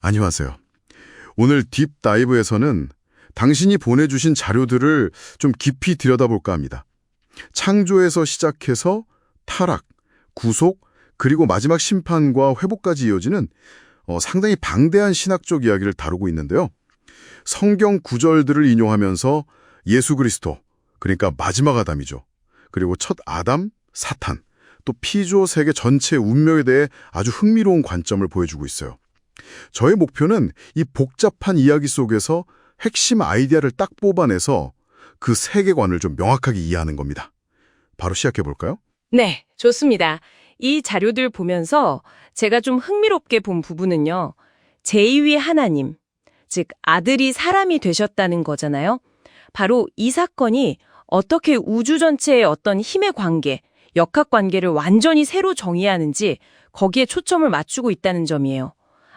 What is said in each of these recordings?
안녕하세요. 오늘 딥다이브에서는 당신이 보내주신 자료들을 좀 깊이 들여다볼까 합니다. 창조에서 시작해서 타락, 구속, 그리고 마지막 심판과 회복까지 이어지는 상당히 방대한 신학적 이야기를 다루고 있는데요. 성경 구절들을 인용하면서 예수 그리스도, 그러니까 마지막 아담이죠. 그리고 첫 아담, 사탄, 또 피조 세계 전체 운명에 대해 아주 흥미로운 관점을 보여주고 있어요. 저의 목표는 이 복잡한 이야기 속에서 핵심 아이디어를 딱 뽑아내서 그 세계관을 좀 명확하게 이해하는 겁니다. 바로 시작해 볼까요? 네, 좋습니다. 이 자료들 보면서 제가 좀 흥미롭게 본 부분은요. 제2의 하나님, 즉 아들이 사람이 되셨다는 거잖아요. 바로 이 사건이 어떻게 우주 전체의 어떤 힘의 관계, 역학관계를 완전히 새로 정의하는지 거기에 초점을 맞추고 있다는 점이에요.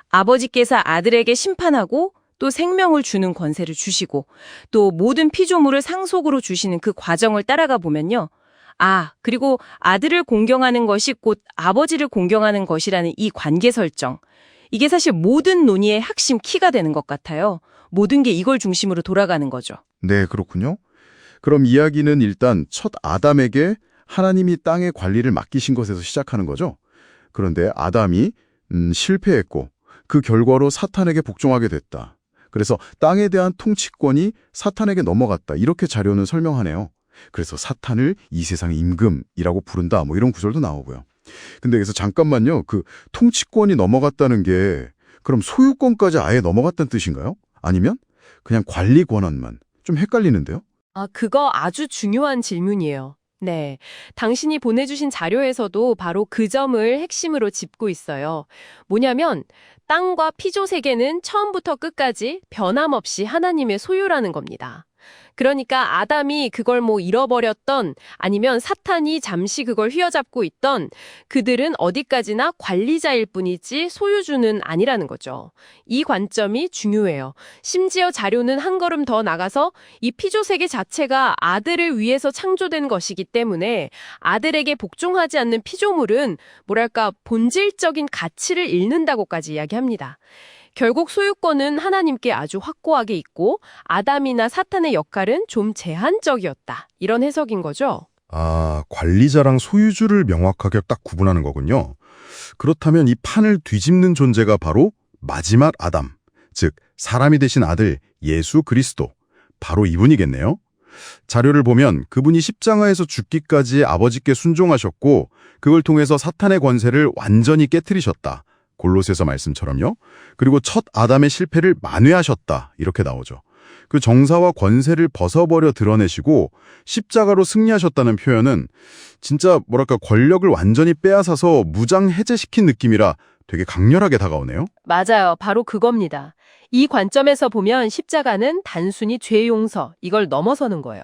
아버지께서 아들에게 심판하고 또 생명을 주는 권세를 주시고 또 모든 피조물을 상속으로 주시는 그 과정을 따라가 보면요. 그리고 아들을 공경하는 것이 곧 아버지를 공경하는 것이라는 이 관계 설정. 이게 사실 모든 논의의 핵심 키가 되는 것 같아요. 모든 게 이걸 중심으로 돌아가는 거죠. 네, 그렇군요. 그럼 이야기는 일단 첫 아담에게 하나님이 땅의 관리를 맡기신 것에서 시작하는 거죠. 그런데 아담이 실패했고 그 결과로 사탄에게 복종하게 됐다. 그래서 땅에 대한 통치권이 사탄에게 넘어갔다. 이렇게 자료는 설명하네요. 그래서 사탄을 이 세상의 임금이라고 부른다. 이런 구절도 나오고요. 근데 여기서 잠깐만요. 그 통치권이 넘어갔다는 게 그럼 소유권까지 아예 넘어갔다는 뜻인가요? 아니면 그냥 관리 권한만? 좀 헷갈리는데요? 그거 아주 중요한 질문이에요. 네. 당신이 보내주신 자료에서도 바로 그 점을 핵심으로 짚고 있어요. 뭐냐면, 땅과 피조 세계는 처음부터 끝까지 변함없이 하나님의 소유라는 겁니다. 그러니까 아담이 그걸 잃어버렸던 아니면 사탄이 잠시 그걸 휘어잡고 있던 그들은 어디까지나 관리자일 뿐이지 소유주는 아니라는 거죠. 이 관점이 중요해요. 심지어 자료는 한 걸음 더 나가서 이 피조세계 자체가 아들을 위해서 창조된 것이기 때문에 아들에게 복종하지 않는 피조물은 본질적인 가치를 잃는다고까지 이야기합니다. 결국 소유권은 하나님께 아주 확고하게 있고 아담이나 사탄의 역할은 좀 제한적이었다. 이런 해석인 거죠. 관리자랑 소유주를 명확하게 딱 구분하는 거군요. 그렇다면 이 판을 뒤집는 존재가 바로 마지막 아담, 즉 사람이 되신 아들 예수 그리스도, 바로 이분이겠네요. 자료를 보면 그분이 십자가에서 죽기까지 아버지께 순종하셨고 그걸 통해서 사탄의 권세를 완전히 깨트리셨다. 골로새서 말씀처럼요. 그리고 첫 아담의 실패를 만회하셨다. 이렇게 나오죠. 그 정사와 권세를 벗어버려 드러내시고 십자가로 승리하셨다는 표현은 진짜 권력을 완전히 빼앗아서 무장해제시킨 느낌이라 되게 강렬하게 다가오네요. 맞아요. 바로 그겁니다. 이 관점에서 보면 십자가는 단순히 죄 용서, 이걸 넘어서는 거예요.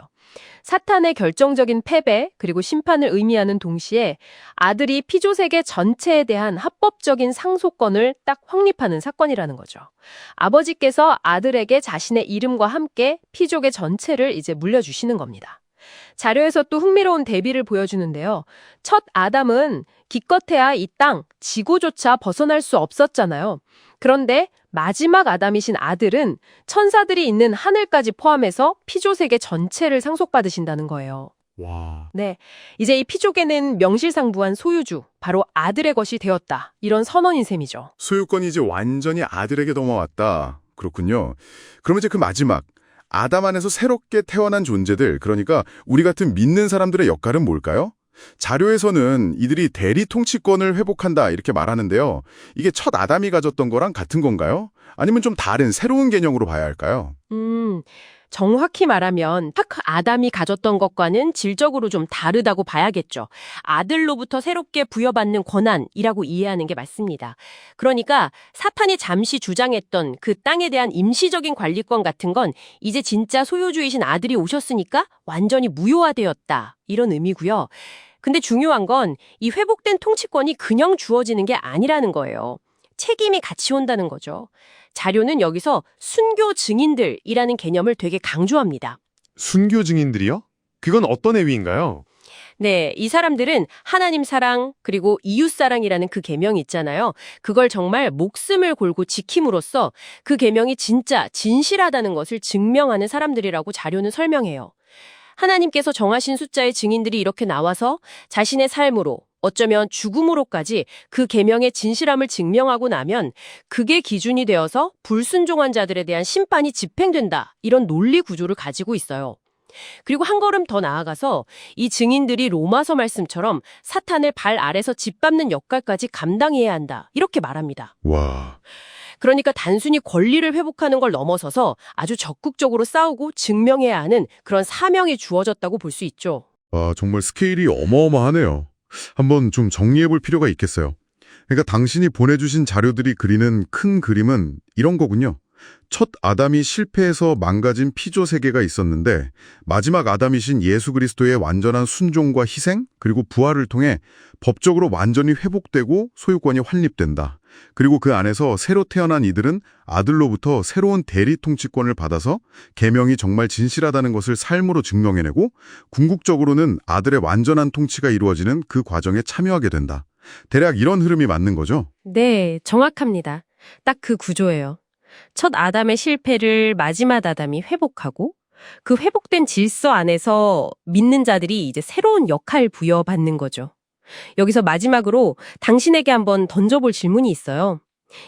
사탄의 결정적인 패배 그리고 심판을 의미하는 동시에 아들이 피조세계 전체에 대한 합법적인 상속권을 딱 확립하는 사건이라는 거죠. 아버지께서 아들에게 자신의 이름과 함께 피조계 전체를 이제 물려주시는 겁니다. 자료에서 또 흥미로운 대비를 보여주는데요. 첫 아담은 기껏해야 이 땅, 지구조차 벗어날 수 없었잖아요. 그런데 마지막 아담이신 아들은 천사들이 있는 하늘까지 포함해서 피조세계 전체를 상속받으신다는 거예요. 와. 네, 이제 이 피조계는 명실상부한 소유주, 바로 아들의 것이 되었다. 이런 선언인 셈이죠. 소유권이 이제 완전히 아들에게 넘어왔다. 그렇군요. 그럼 이제 그 마지막 아담 안에서 새롭게 태어난 존재들, 그러니까 우리 같은 믿는 사람들의 역할은 뭘까요? 자료에서는 이들이 대리 통치권을 회복한다 이렇게 말하는데요. 이게 첫 아담이 가졌던 거랑 같은 건가요? 아니면 좀 다른 새로운 개념으로 봐야 할까요? 정확히 말하면 첫 아담이 가졌던 것과는 질적으로 좀 다르다고 봐야겠죠. 아들로부터 새롭게 부여받는 권한이라고 이해하는 게 맞습니다. 그러니까 사탄이 잠시 주장했던 그 땅에 대한 임시적인 관리권 같은 건 이제 진짜 소유주이신 아들이 오셨으니까 완전히 무효화되었다. 이런 의미고요. 근데 중요한 건 이 회복된 통치권이 그냥 주어지는 게 아니라는 거예요. 책임이 같이 온다는 거죠. 자료는 여기서 순교 증인들이라는 개념을 되게 강조합니다. 순교 증인들이요? 그건 어떤 의미인가요? 네, 이 사람들은 하나님 사랑 그리고 이웃 사랑이라는 그 계명이 있잖아요. 그걸 정말 목숨을 걸고 지킴으로써 그 계명이 진짜 진실하다는 것을 증명하는 사람들이라고 자료는 설명해요. 하나님께서 정하신 숫자의 증인들이 이렇게 나와서 자신의 삶으로 어쩌면 죽음으로까지 그 계명의 진실함을 증명하고 나면 그게 기준이 되어서 불순종한 자들에 대한 심판이 집행된다. 이런 논리 구조를 가지고 있어요. 그리고 한 걸음 더 나아가서 이 증인들이 로마서 말씀처럼 사탄을 발 아래서 짓밟는 역할까지 감당해야 한다. 이렇게 말합니다. 와, 그러니까 단순히 권리를 회복하는 걸 넘어서서 아주 적극적으로 싸우고 증명해야 하는 그런 사명이 주어졌다고 볼 수 있죠. 정말 스케일이 어마어마하네요. 한번 좀 정리해 볼 필요가 있겠어요. 그러니까 당신이 보내주신 자료들이 그리는 큰 그림은 이런 거군요. 첫 아담이 실패해서 망가진 피조 세계가 있었는데 마지막 아담이신 예수 그리스도의 완전한 순종과 희생 그리고 부활을 통해 법적으로 완전히 회복되고 소유권이 확립된다. 그리고 그 안에서 새로 태어난 이들은 아들로부터 새로운 대리 통치권을 받아서 계명이 정말 진실하다는 것을 삶으로 증명해내고 궁극적으로는 아들의 완전한 통치가 이루어지는 그 과정에 참여하게 된다. 대략 이런 흐름이 맞는 거죠? 네, 정확합니다. 딱 그 구조예요. 첫 아담의 실패를 마지막 아담이 회복하고 그 회복된 질서 안에서 믿는 자들이 이제 새로운 역할 부여받는 거죠. 여기서 마지막으로 당신에게 한번 던져볼 질문이 있어요.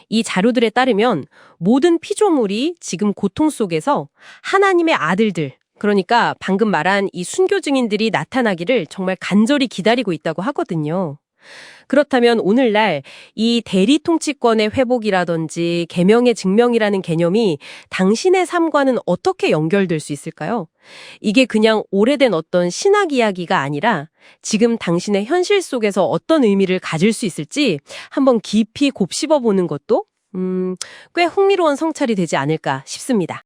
이 자료들에 따르면 모든 피조물이 지금 고통 속에서 하나님의 아들들, 그러니까 방금 말한 이 순교 증인들이 나타나기를 정말 간절히 기다리고 있다고 하거든요. 그렇다면 오늘날 이 대리 통치권의 회복이라든지 계명의 증명이라는 개념이 당신의 삶과는 어떻게 연결될 수 있을까요? 이게 그냥 오래된 어떤 신학 이야기가 아니라 지금 당신의 현실 속에서 어떤 의미를 가질 수 있을지 한번 깊이 곱씹어 보는 것도 꽤 흥미로운 성찰이 되지 않을까 싶습니다.